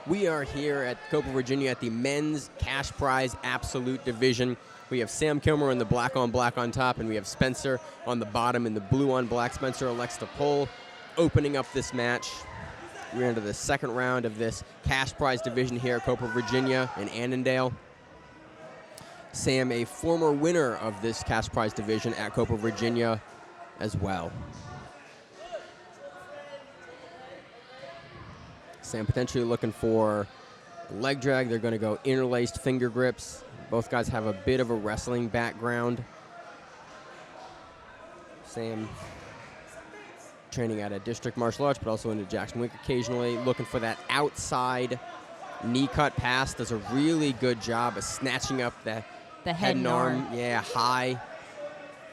We are here at Copa, Virginia at the men's cash prize absolute division. We have Sam Kilmer in the black on top, and we have Spencer on the bottom in the blue on black. Spencer elects to pull, opening up this match. We're into the second round of this cash prize division here at Copa, Virginia in Annandale. Sam, a former winner of this cash prize division at Copa, Virginia as well. Sam potentially looking for leg drag. They're going to go interlaced finger grips. Both guys have a bit of a wrestling background. Sam training at a district martial arts, but also into Jackson Wink occasionally. Looking for that outside knee cut pass. Does a really good job of snatching up the head and arm. Yeah, high.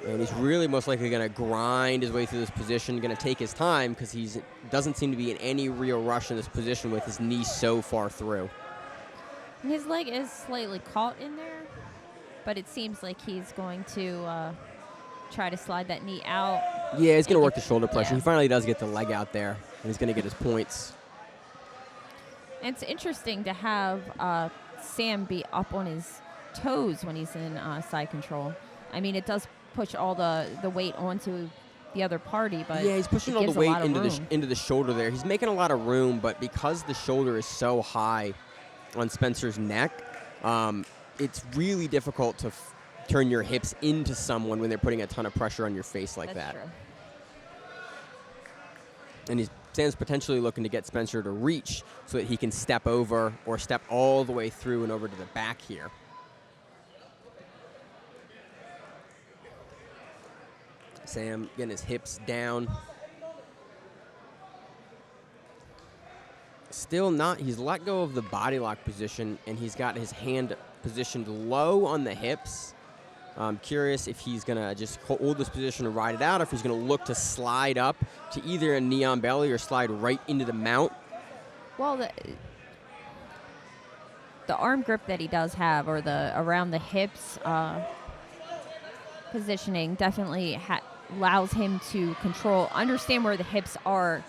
And he's really most likely going to grind his way through this position, going to take his time because he doesn't seem to be in any real rush in this position with his knee so far through. His leg is slightly caught in there, but it seems like he's going to try to slide that knee out. Yeah, he's going to work the shoulder pressure. Yeah. He finally does get the leg out there, and he's going to get his points. And it's interesting to have Sam be up on his toes when he's in side control. I mean, it does push all the weight onto the other party, but yeah, he's pushing all the weight into the shoulder there. He's making a lot of room, but because the shoulder is so high on Spencer's neck, it's really difficult to turn your hips into someone when they're putting a ton of pressure on your face like that. True. And Sam's potentially looking to get Spencer to reach so that he can step over or step all the way through and over to the back here. Sam getting his hips down. Still not, he's let go of the body lock position, and he's got his hand positioned low on the hips. I'm curious if he's going to just hold this position and ride it out, or if he's going to look to slide up to either a knee on belly or slide right into the mount. Well, the arm grip that he does have, or the around the hips positioning, definitely allows him to understand where the hips are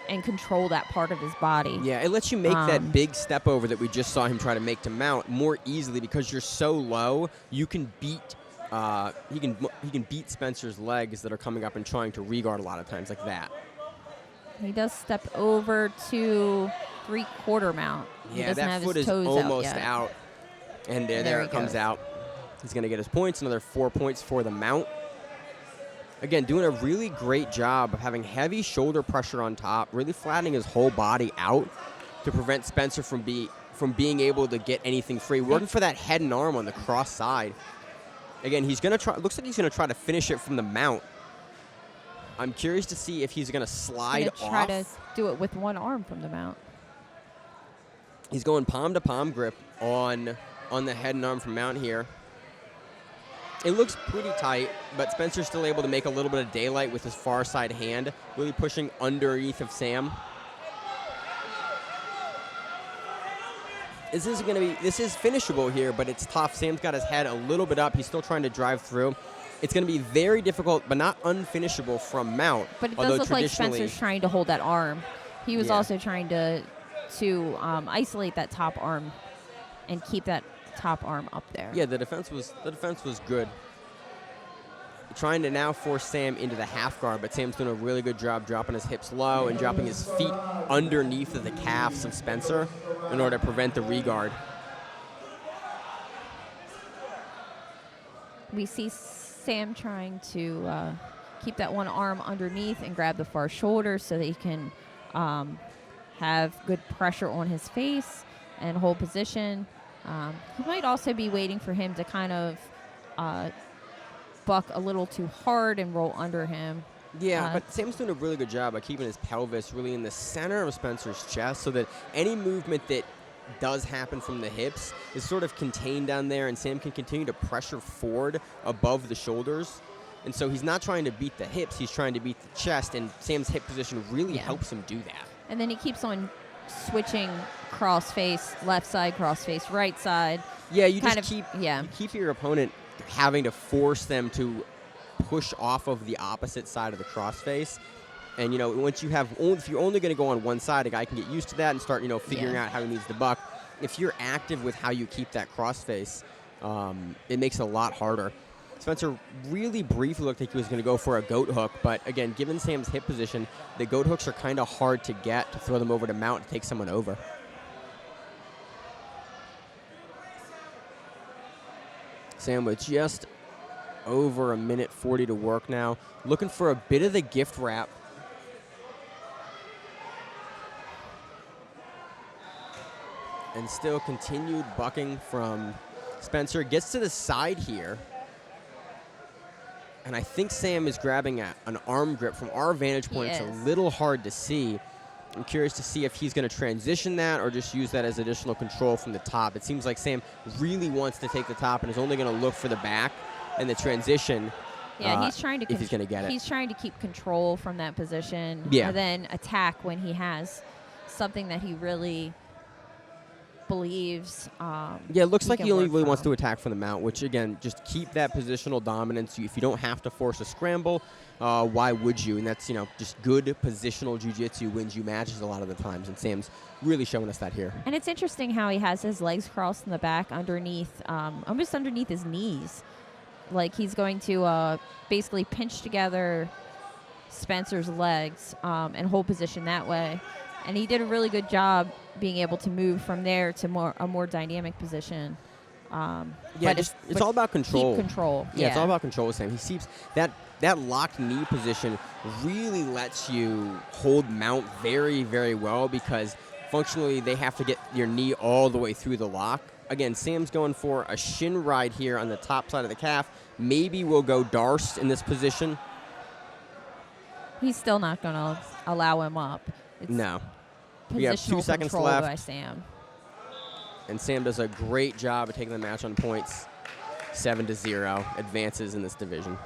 and control that part of his body. Yeah, it lets you make that big step over that we just saw him try to make to mount more easily because you're so low. You can beat he can beat Spencer's legs that are coming up and trying to regard a lot of times like that. He does step over to 3/4 mount. Yeah, that foot is almost out. And there it comes out. He's going to get his points, another 4 points for the mount. Again, doing a really great job of having heavy shoulder pressure on top, really flattening his whole body out to prevent Spencer from being able to get anything free. Working for that head and arm on the cross side. Again, he's going to try. Looks like he's going to try to finish it from the mount. I'm curious to see if he's going to slide off. Try to do it with one arm from the mount. He's going palm to palm grip on the head and arm from mount here. It looks pretty tight, but Spencer's still able to make a little bit of daylight with his far side hand, really pushing underneath of Sam. This is finishable here, but it's tough. Sam's got his head a little bit up. He's still trying to drive through. It's going to be very difficult, but not unfinishable from mount. But it does look like Spencer's trying to hold that arm. He was also trying to isolate that top arm and keep that top arm up there. Yeah, the defense was good. Trying to now force Sam into the half guard, but Sam's doing a really good job dropping his hips low and dropping his feet underneath of the calves of Spencer in order to prevent the regard. We see Sam trying to keep that one arm underneath and grab the far shoulder so that he can have good pressure on his face and hold position. He might also be waiting for him to kind of buck a little too hard and roll under him. Yeah, but Sam's doing a really good job of keeping his pelvis really in the center of Spencer's chest so that any movement that does happen from the hips is sort of contained down there, and Sam can continue to pressure forward above the shoulders. And so he's not trying to beat the hips, he's trying to beat the chest, and Sam's hip position really helps him do that. And then he keeps on switching cross-face, left side, cross-face, right side. Yeah, you keep your opponent having to force them to push off of the opposite side of the crossface And, once you have, if you're only going to go on one side, a guy can get used to that and start, figuring out how he needs to buck. If you're active with how you keep that crossface, it makes it a lot harder. Spencer really briefly looked like he was going to go for a goat hook, but again, given Sam's hip position, the goat hooks are kind of hard to get, to throw them over to mount, to take someone over. Sam with just over 1:40 to work now, looking for a bit of the gift wrap. And still continued bucking from Spencer. Gets to the side here. And I think Sam is grabbing an arm grip. From our vantage point, it's a little hard to see. I'm curious to see if he's going to transition that or just use that as additional control from the top. It seems like Sam really wants to take the top and is only going to look for the back and the transition. Yeah, he's trying to if he's going to get it. He's trying to keep control from that position. Yeah. And then attack when he has something that he really believes. It looks like he only really wants to attack from the mount, which, again, just keep that positional dominance. If you don't have to force a scramble, why would you? And that's, just good positional jiu-jitsu wins you matches a lot of the times, and Sam's really showing us that here. And it's interesting how he has his legs crossed in the back underneath, almost underneath his knees. Like he's going to basically pinch together Spencer's legs and hold position that way. And he did a really good job being able to move from there to a more dynamic position. It's all about control. Keep control. Yeah, it's all about control with Sam. He seems that locked knee position really lets you hold mount very, very well because functionally they have to get your knee all the way through the lock. Again, Sam's going for a shin ride here on the top side of the calf. Maybe we'll go Darst in this position. He's still not going to allow him up. No. We have 2 seconds left. By Sam. And Sam does a great job of taking the match on points. 7-0, advances in this division.